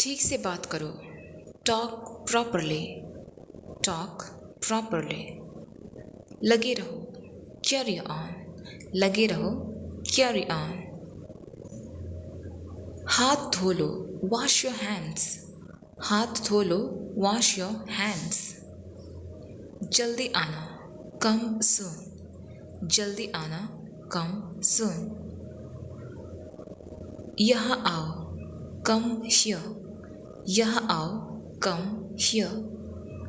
ठीक से बात करो। Talk properly. Talk properly. लगे रहो। Carry on. लगे रहो। Carry on. हाथ धो लो। Wash your hands. हाथ धो लो। Wash your hands. जल्दी आना। कम सून। जल्दी आना। कम सून। यहाँ आओ। Come here. यहाँ आओ। Come here.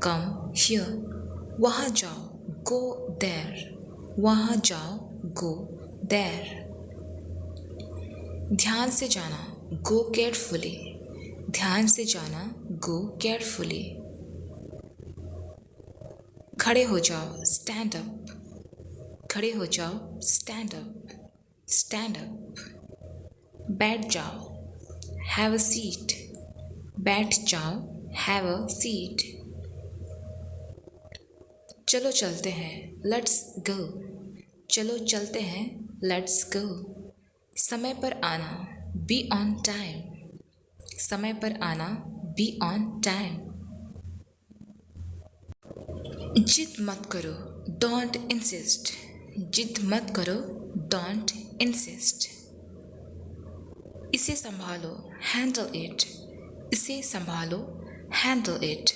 Come here. वहाँ जाओ। Go there. वहाँ जाओ। Go there. ध्यान से जाना। Go carefully. ध्यान से जाना। Go carefully. खड़े हो जाओ। Stand up. खड़े हो जाओ। Stand up. Stand up. बैठ जाओ। Have a seat. बैठ जाओ। Have a seat. चलो चलते हैं। Let's go. चलो चलते हैं। Let's go. समय पर आना। Be on time. समय पर आना। Be on time. जिद मत करो। Don't insist. जिद मत करो। Don't insist. इसे संभालो। Handle it. इसे संभालो। Handle it.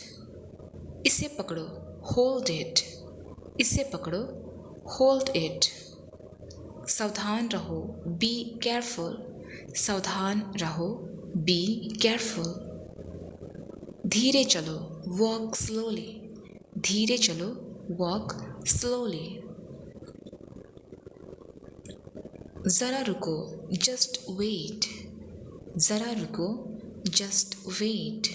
इसे पकड़ो। Hold it. इसे पकड़ो। Hold it. सावधान रहो। Be careful. सावधान रहो। Be careful. धीरे चलो। Walk slowly. धीरे चलो। Walk slowly. ज़रा रुको। Just wait. ज़रा रुको। Just wait.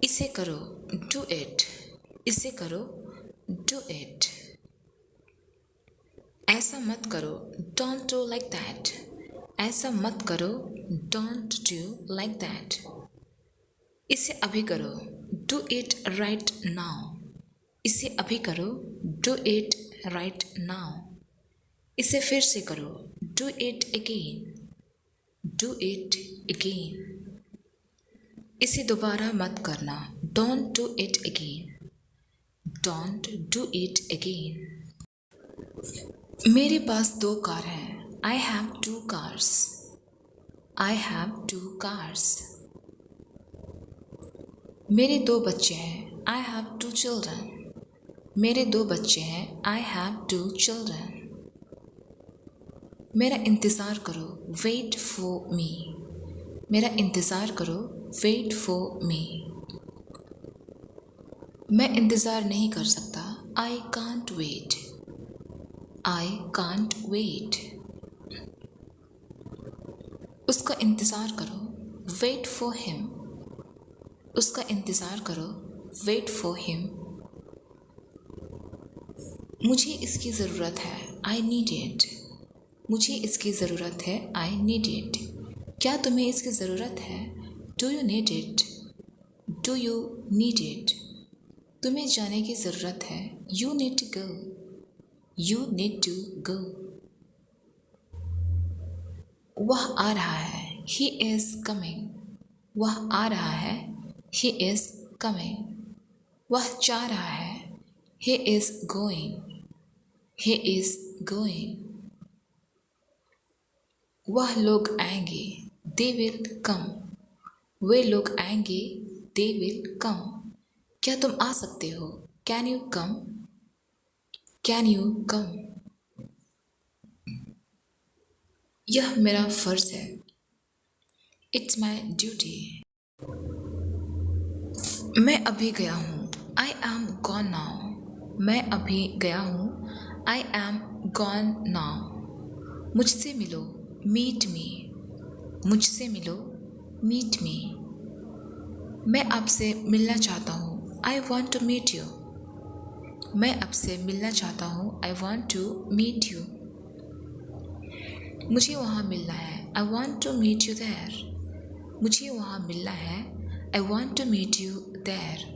इसे करो। Do it. इसे करो। Do it. ऐसा मत करो। Don't do like that. ऐसा मत करो। Don't do like that. इसे अभी करो। Do it right now. इसे अभी करो। Do it right now. इसे फिर से करो। Do it again. Do it again. इसे दोबारा मत करना। Don't do it again. Don't do it again. मेरे पास 2 कार हैं। I have 2 cars. I have 2 cars. मेरे 2 बच्चे हैं। I have 2 children. मेरे 2 बच्चे हैं। I have 2 children. मेरा इंतज़ार करो। Wait for me. मेरा इंतज़ार करो। Wait for me. मैं इंतज़ार नहीं कर सकता। I can't wait. I can't wait. उसका इंतज़ार करो। Wait for him. उसका इंतज़ार करो। Wait for him. मुझे इसकी ज़रूरत है। I need it. मुझे इसकी ज़रूरत है। I need it. क्या तुम्हें इसकी ज़रूरत है? Do you need it? Do you need it? तुम्हें जाने की ज़रूरत है। You need to go. You need to go. वह आ रहा है। He is coming. वह आ रहा है। He is coming. वह जा रहा है। He is going. He is going. वह लोग आएंगे। They will come. वे लोग आएंगे। They will come. क्या तुम आ सकते हो? Can you come? Can you come? यह मेरा फ़र्ज़ है। It's my duty. मैं अभी गया हूँ। I am gone now. मैं अभी गया हूँ। I am gone now. मुझसे मिलो। Meet me. मुझसे मिलो। Meet me. मैं आपसे मिलना चाहता हूँ। I want to meet you. मैं आपसे मिलना चाहता हूँ। I want to meet you. मुझे वहाँ मिलना है। I want to meet you there. मुझे वहाँ मिलना है। I want to meet you there.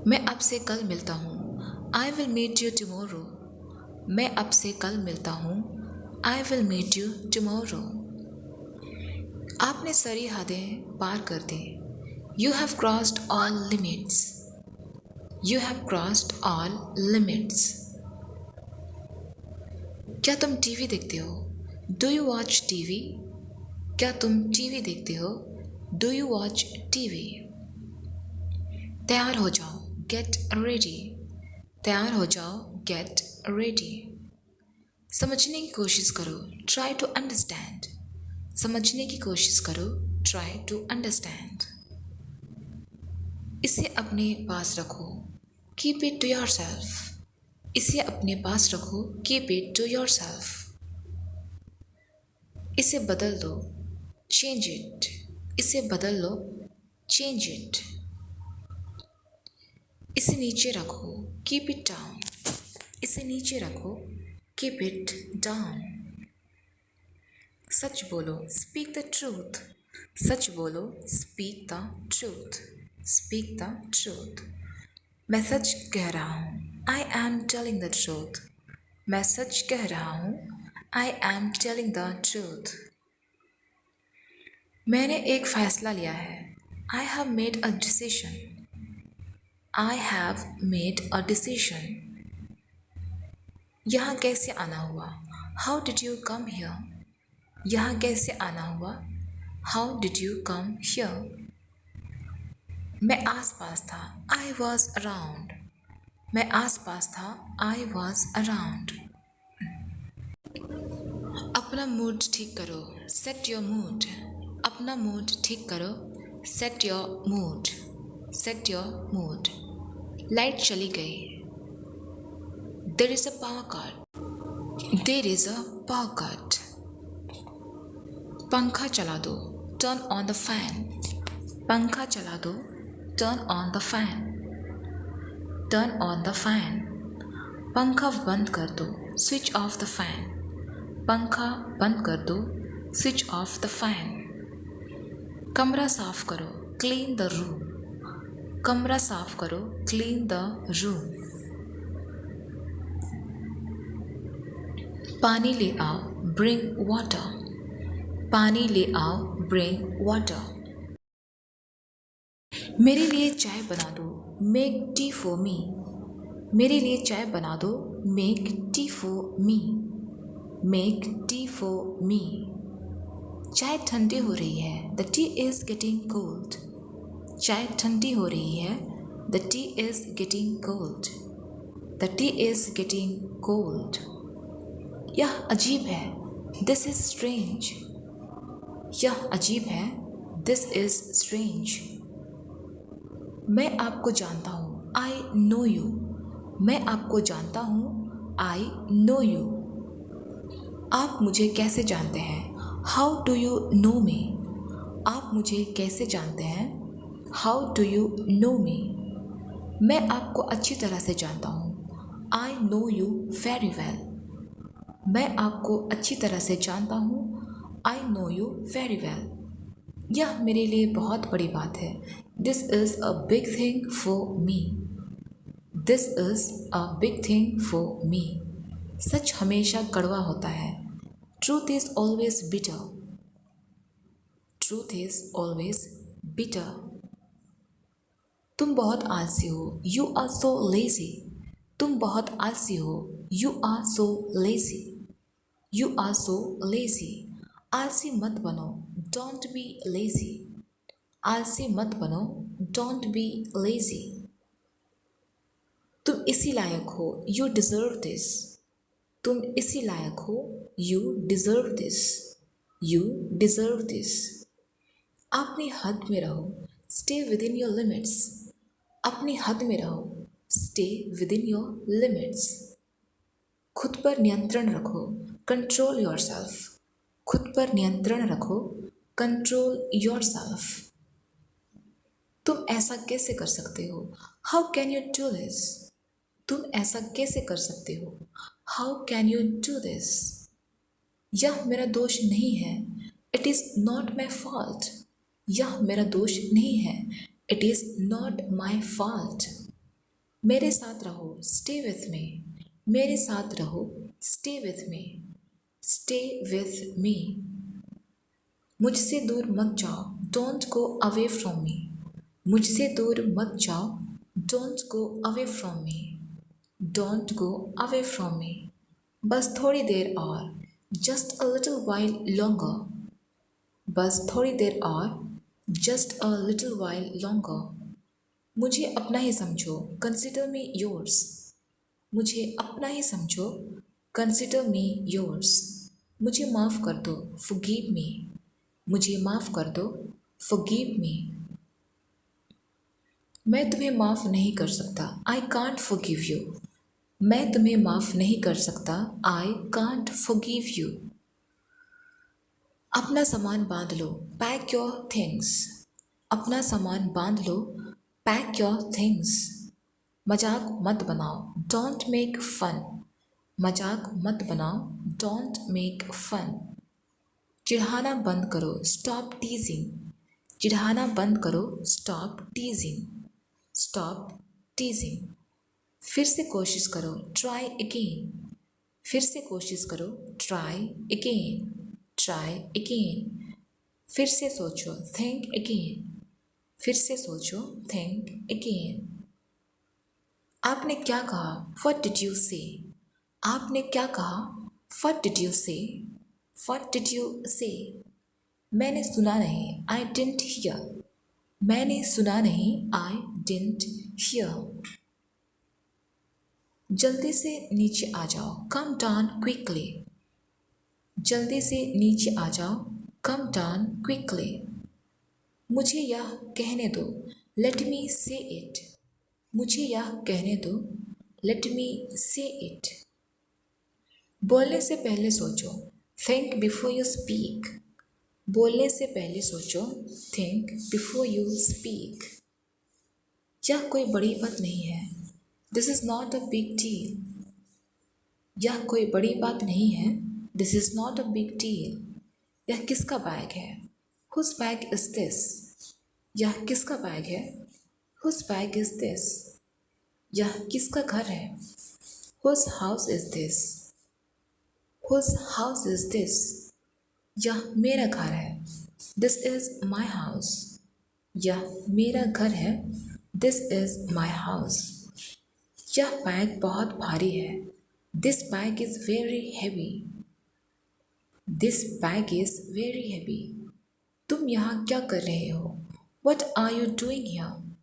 मैं आपसे कल मिलता हूँ। I will meet you tomorrow. मैं आपसे कल मिलता हूँ। I will meet you tomorrow. आपने सारी हदें पार कर दी। You have crossed all limits. You have crossed all limits. क्या तुम टीवी देखते हो? Do you watch TV? क्या तुम टीवी देखते हो? Do you watch TV? तैयार हो जाओ, गेट रेडी। तैयार हो जाओ, गेट रेडी। समझने की कोशिश करो, ट्राई टू अंडरस्टैंड। समझने की कोशिश करो, ट्राई टू अंडरस्टैंड। इसे अपने पास रखो, keep it to yourself. इसे अपने पास रखो, keep it to yourself. इसे बदल दो, चेंज इट। इसे बदल लो, चेंज इट। इसे नीचे रखो, कीप इट डाउन। इसे नीचे रखो, कीप इट डाउन। सच बोलो, स्पीक द ट्रूथ। सच बोलो, speak the truth. Speak the truth. मैं सच कह रहा हूँ, I am telling the truth. मैं सच कह रहा हूँ, I am telling the truth. मैंने एक फैसला लिया है, I have made a decision. I have made a decision. यहाँ कैसे आना हुआ? How did you come here? यहाँ कैसे आना हुआ? How did you come here? मैं आस पास था, आई वॉज अराउंड। मैं आस पास था, आई वॉज अराउंड। अपना मूड ठीक करो, सेट योर मूड। अपना मूड ठीक करो, set your mood. Set your mood. Light चली गई, there is a power cut. There is a power cut. पंखा चला दो, टर्न ऑन द फैन। पंखा चला दो, turn on the fan. Turn on the fan. पंखा बंद कर दो, स्विच ऑफ द फैन। पंखा बंद कर दो, स्विच ऑफ द फैन। कमरा साफ करो, क्लीन द रूम। कमरा साफ करो, क्लीन द रूम। पानी ले आओ, ब्रिंग वाटर। पानी ले आओ, ब्रिंग वाटर। मेरे लिए चाय बना दो, मेक टी फॉर मी। मेरे लिए चाय बना दो, make tea for me. Make tea for me. चाय ठंडी हो रही है, the T is getting cold. चाय ठंडी हो रही है, the T is getting cold. The T is getting cold. यह अजीब है, दिस इज़ स्ट्रेंज। यह अजीब है, दिस इज़ स्ट्रेंज। मैं आपको जानता हूँ, आई नो यू। मैं आपको जानता हूँ, आई नो यू। आप मुझे कैसे जानते हैं? How do you know me? आप मुझे कैसे जानते हैं? How do you know me? मैं आपको अच्छी तरह से जानता हूँ, I know you very well. मैं आपको अच्छी तरह से जानता हूँ, I know you very well. यह मेरे लिए बहुत बड़ी बात है, this is a big thing for me. This is a big thing for me. सच हमेशा कड़वा होता है, truth is always bitter. Truth is always bitter. तुम बहुत आलसी हो, यू आर सो लेज़ी। तुम बहुत आलसी हो, you are so lazy. You are so lazy. आलसी मत बनो, डोंट बी लेज़ी। आलसी मत बनो, डोंट बी लेज़ी। तुम इसी लायक हो, यू डिज़र्व दिस। तुम इसी लायक हो, you deserve this. You deserve this. अपनी हद में रहो, stay with in your limits. अपनी हद में रहो, stay with in your limits. खुद पर नियंत्रण रखो, कंट्रोल योर सेल्फ। खुद पर नियंत्रण रखो, कंट्रोल योर सेल्फ। तुम ऐसा कैसे कर सकते हो? How can you do this? तुम ऐसा कैसे कर सकते हो? How can you do this? यह मेरा दोष नहीं है, it is not my fault. यह मेरा दोष नहीं है, it is not my fault. मेरे साथ रहो, स्टे विथ मी। मेरे साथ रहो, stay with me. Stay with me. मुझसे दूर मत जाओ, don't go away from me. मुझसे दूर मत जाओ, don't go away from me. Don't go away from me. बस थोड़ी देर और, just a little while longer. बस थोड़ी देर और, just a little while longer. मुझे अपना ही समझो, कंसिडर मी योर्स। मुझे अपना ही समझो, कंसिडर मी योर्स। मुझे माफ़ कर दो, फॉरगिव मी। मुझे माफ़ कर दो, फॉरगिव मी। मैं तुम्हें माफ़ नहीं कर सकता, आई कांट फॉरगिव यू। मैं तुम्हें माफ़ नहीं कर सकता, आई कांट फॉरगिव यू। अपना सामान बांध लो, पैक योर थिंग्स। अपना सामान बांध लो, पैक योर थिंग्स। मजाक मत बनाओ, डोंट मेक फन। मजाक मत बनाओ, डोंट मेक फन। चिढ़ाना बंद करो, स्टॉप टीजिंग। चिढ़ाना बंद करो, स्टॉप टीजिंग। स्टॉप टीजिंग। फिर से कोशिश करो, ट्राई अगेन। फिर से कोशिश करो, ट्राई अगेन। Try again. फिर से सोचो, थिंक अगेन। फिर से सोचो, थिंक अगेन। आपने क्या कहा, व्हाट डिड यू से। आपने क्या कहा, व्हाट डिड यू से। व्हाट डिड यू से। मैंने सुना नहीं, आई डिडंट हियर। मैंने सुना नहीं, आई डिडंट हियर। जल्दी से नीचे आ जाओ, कम डाउन क्विकली। जल्दी से नीचे आ जाओ, कम डाउन क्विकली। मुझे यह कहने दो, लेट मी से इट। मुझे यह कहने दो, लेट मी से इट। बोलने से पहले सोचो, थिंक बिफोर यू स्पीक। बोलने से पहले सोचो, थिंक बिफोर यू स्पीक। यह कोई बड़ी बात नहीं है, this is not a big deal. यह कोई बड़ी बात नहीं है, this is not a big deal. यह किसका बैग है, हुज बैग इज दिस। यह किसका बैग है, हुज बैग इज दिस। यह किसका घर है, whose house is this. Whose house is this. यह मेरा घर है, दिस इज माई हाउस। यह मेरा घर है, दिस इज माई हाउस। यह बैग बहुत भारी है, this bag is very heavy. This bag is very heavy. तुम यहाँ क्या कर रहे हो, what are you doing here.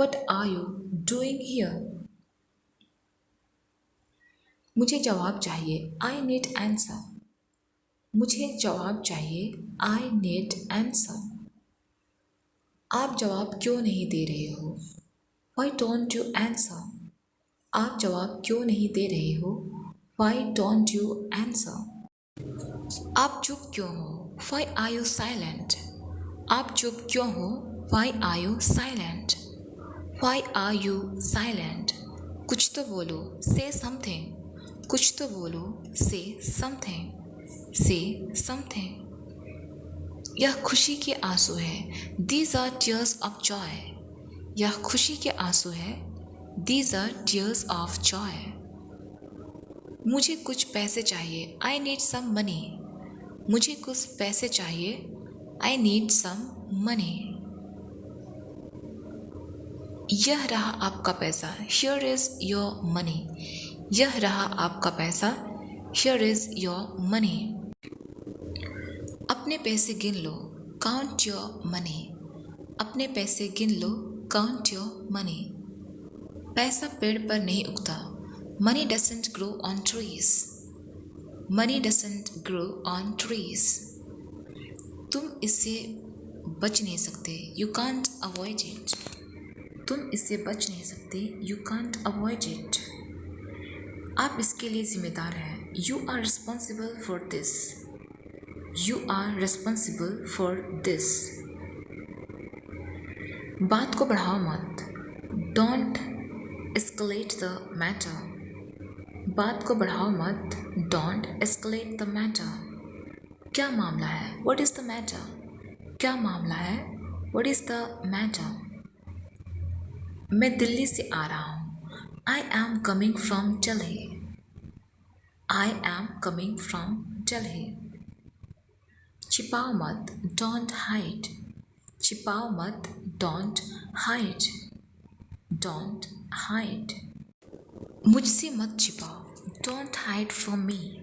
What are you doing here. मुझे जवाब चाहिए, आई नीड आंसर। मुझे जवाब चाहिए, आई नीड आंसर। आप जवाब क्यों नहीं दे रहे हो, वाई डोंट यू आंसर। आप जवाब क्यों नहीं दे रहे हो, वाई डोंट यू आंसर। आप चुप क्यों हो, वाई आर यू साइलेंट। आप चुप क्यों हो, why are you silent. Why are you silent. कुछ तो बोलो, से समथिंग। कुछ तो बोलो, से समथिंग। से समथिंग। यह खुशी के आंसू है, these are tears of joy. यह खुशी के आंसू है, these are tears of joy. मुझे कुछ पैसे चाहिए, आई नीड सम मनी। मुझे कुछ पैसे चाहिए, आई नीड सम मनी। यह रहा आपका पैसा, हियर इज योर मनी। यह रहा आपका पैसा, हियर इज योर मनी। अपने पैसे गिन लो, काउंट योर मनी। अपने पैसे गिन लो, काउंट योर मनी। पैसा पेड़ पर नहीं उगता, money doesn't grow on trees. Money doesn't grow on trees. तुम इससे बच नहीं सकते, यू कांट अवॉइड इट। तुम इससे बच नहीं सकते, यू कांट अवॉइड इट। आप इसके लिए जिम्मेदार हैं, you are responsible for this. You are responsible for this. बात को बढ़ाओ मत, डोंट एस्केलेट द मैटर। बात को बढ़ाओ मत, डोंट एस्केलेट द मैटर। क्या मामला है, व्हाट इज़ द मैटर। क्या मामला है, व्हाट इज़ द मैटर। मैं दिल्ली से आ रहा हूँ, I am coming from Delhi. I am coming from Delhi. छिपाओ मत, डोंट हाइड। छिपाओ मत, डोंट हाइड। Don't hide. मुझसे मत छिपाओ, डोंट हाइड फ्रॉम मी।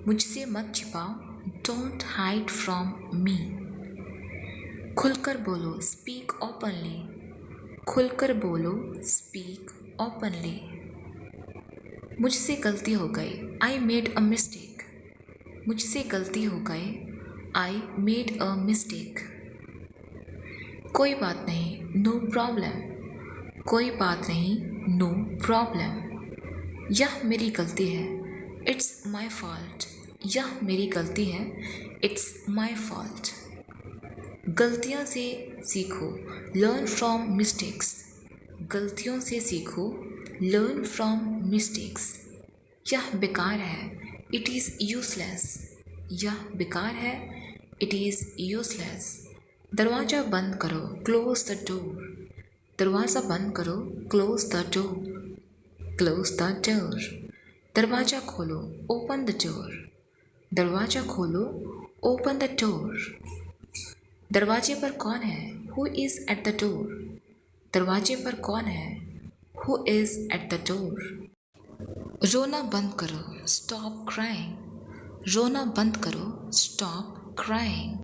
मुझसे मत छिपाओ, डोंट हाइड फ्रॉम मी। खुलकर बोलो, स्पीक ओपनली। खुलकर बोलो, स्पीक ओपनली। मुझसे गलती हो गई, आई मेड अ मिस्टेक। मुझसे गलती हो गई, आई मेड अ मिस्टेक। कोई बात नहीं, नो प्रॉब्लम। कोई बात नहीं, नो प्रॉब्लम। यह मेरी गलती है, इट्स माई फॉल्ट। यह मेरी गलती है, इट्स माई फॉल्ट। गलतियों से सीखो, लर्न फ्रॉम मिस्टेक्स। गलतियों से सीखो, लर्न फ्रॉम मिस्टेक्स। यह बेकार है, इट इज़ यूजलेस। यह बेकार है, इट इज़ यूजलेस। दरवाज़ा बंद करो, क्लोज द डोर। दरवाज़ा बंद करो, close the door. Close the door. दरवाज़ा खोलो, ओपन द डोर। दरवाज़ा खोलो, ओपन द डोर। दरवाजे पर कौन है, who is at the door. दरवाजे पर कौन है, who is at the door. रोना बंद करो, स्टॉप क्राइंग। रोना बंद करो, स्टॉप क्राइंग।